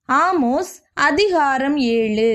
Amos அதிகாரம் 7.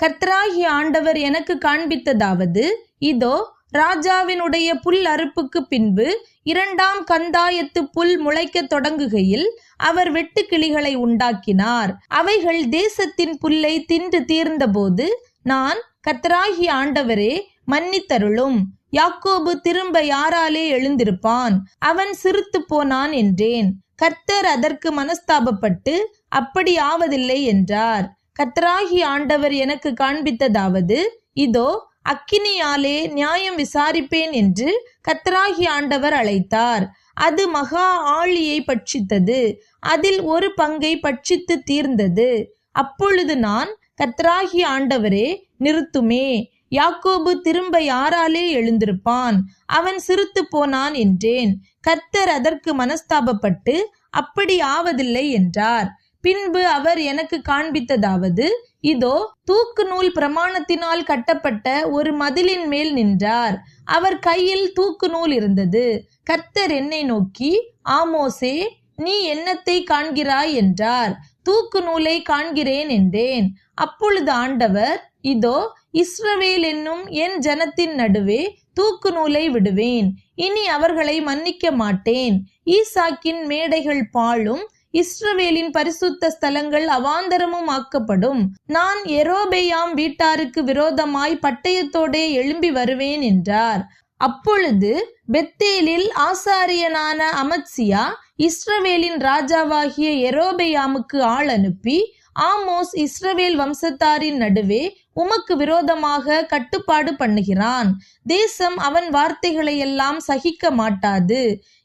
கர்த்தராகிய ஆண்டவர் எனக்கு காண்பித்ததாவது, இதோ ராஜாவினுடைய புல் அறுப்புக்கு பின்பு 2ஆம் கந்தாயத்து புல் முளைக்கத் தொடங்குகையில் அவர் வெட்டுக்கிளிகளை உண்டாக்கினார். அவைகள் தேசத்தின் புல்லை தின்று தீர்ந்தபோது நான், கர்த்தராகிய ஆண்டவரே, மன்னித்தருளும், யாக்கோபு திரும்ப யாராலே எழுந்திருப்பான், அவன் சிறுத்து போனான் என்றேன். கர்த்தர் அதற்கு மனஸ்தாபப்பட்டு அப்படி ஆவதில்லை என்றார். கர்த்தராகிய ஆண்டவர் எனக்கு காண்பித்ததாவது, இதோ அக்கினியாலே நியாயம் விசாரிப்பேன் என்று கர்த்தராகிய ஆண்டவர் அழைத்தார். அது மகா ஆழியை பட்சித்தது, அதில் ஒரு பங்கை பட்சித்து தீர்ந்தது. அப்பொழுது நான், கர்த்தராகிய ஆண்டவரே, நிறுத்துமே, யாக்கோபு திரும்ப யாராலே எழுந்திருப்பான், அவன் சிறுத்து போனான் என்றேன். கர்த்தர் அதற்கு மனஸ்தாபப்பட்டு அப்படி ஆவதில்லை என்றார். பின்பு அவர் எனக்கு காண்பித்ததாவது, இதோ தூக்கு நூல் பிரமாணத்தினால் கட்டப்பட்ட ஒரு மதிலின் மேல் நின்றார். அவர் கையில் தூக்கு நூல் இருந்தது. கர்த்தர் என்னை நோக்கி, ஆமோசே, நீ என்னத்தை காண்கிறாய் என்றார். தூக்கு நூலை காண்கிறேன் என்றேன். அப்பொழுது ஆண்டவர், இதோ இஸ்ரவேல் என்னும் என் ஜனத்தின் நடுவே தூக்கு நூலை விடுவேன், இனி அவர்களை மன்னிக்க மாட்டேன். ஈசாக்கின் மேடைகள் பாழும், இஸ்ரவேலின் பரிசுத்த ஸ்தலங்கள் அவாந்தரமும் ஆக்கப்படும். நான் யெரொபெயாம் வீட்டாருக்கு விரோதமாய் பட்டயத்தோடே எழும்பி வருவேன் என்றார். அப்பொழுது பெத்தேலில் ஆசாரியனான அமத்சியா இஸ்ரவேலின் ராஜாவாகிய யெரொபெயாமுக்கு ஆள் அனுப்பி, ஆமோஸ் இஸ்ரவேல் வம்சத்தாரின் நடுவே உமக்கு விரோதமாக கட்டுப்பாடு பண்ணுகிறான். தேசம் அவன் வார்த்தைகளை எல்லாம் சகிக்க மாட்டாது.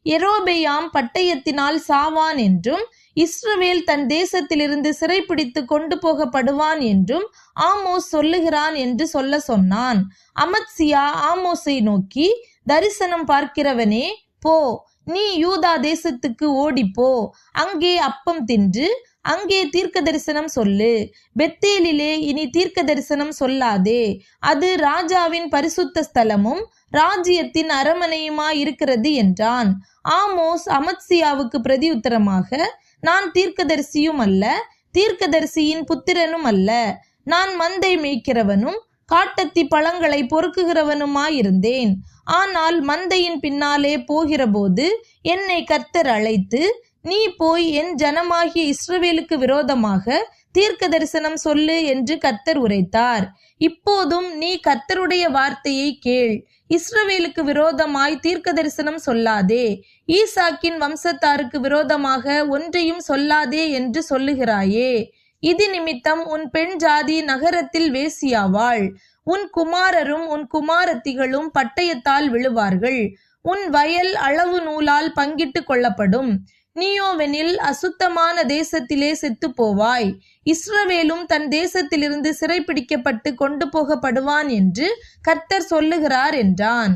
யெரொபெயாம் பட்டயத்தினால் சாவான் என்றும் இஸ்ரவேல் தன் தேசத்திலிருந்து சிறைப்பிடித்து கொண்டு போகப்படுவான் என்றும் ஆமோஸ் சொல்லுகிறான் என்று சொல்ல சொன்னான். அமத்சியா ஆமோஸை நோக்கி, தரிசனம் பார்க்கிறவனே, போ, நீ யூதா தேசத்துக்கு ஓடிப்போ, அங்கே அப்பம் தின்று அங்கே தீர்க்க தரிசனம் சொல்லு. பெத்தேலிலே இனி தீர்க்க தரிசனம் சொல்லாதே, அது ராஜாவின் பரிசுத்த ஸ்தலமும் ராஜ்யத்தின் அரமனையுமாய் இருக்கிறது என்றான். ஆமோஸ் அமத்சியாவுக்கு பிரதியுத்தரமாக, நான் தீர்க்கதரிசியும் அல்ல, தீர்க்கதரிசியின் புத்திரனும் அல்ல. நான் மந்தை மேய்க்கிறவனும் காட்டத்தி பழங்களை பொறுக்குகிறவனுமாயிருந்தேன். ஆனால் மந்தையின் பின்னாலே போகிறபோது என்னை கர்த்தர் அழைத்து, நீ போய் என் ஜனமாகிய இஸ்ரவேலுக்கு விரோதமாக தீர்க்க தரிசனம் சொல்லு என்று கர்த்தர் உரைத்தார். இப்போதும் நீ கர்த்தருடைய வார்த்தையை கேள். இஸ்ரவேலுக்கு விரோதமாய் தீர்க்க தரிசனம் சொல்லாதே, ஈசாக்கின் வம்சத்தாருக்கு விரோதமாக ஒன்றையும் சொல்லாதே என்று சொல்லுகிறாயே. இது நிமித்தம் உன் பெண் ஜாதி நகரத்தில் வேசியாவாள். உன் குமாரரும் உன் குமாரத்திகளும் பட்டயத்தால் விழுவார்கள். உன் வயல் அளவு நூலால் பங்கிட்டு கொள்ளப்படும். நீயோவெனில் அசுத்தமான தேசத்திலே செத்து போவாய். இஸ்ரவேலும் தன் தேசத்திலிருந்து சிறைப்பிடிக்கப்பட்டு கொண்டு போகப்படுவான் என்று கர்த்தர் சொல்லுகிறார் என்றான்.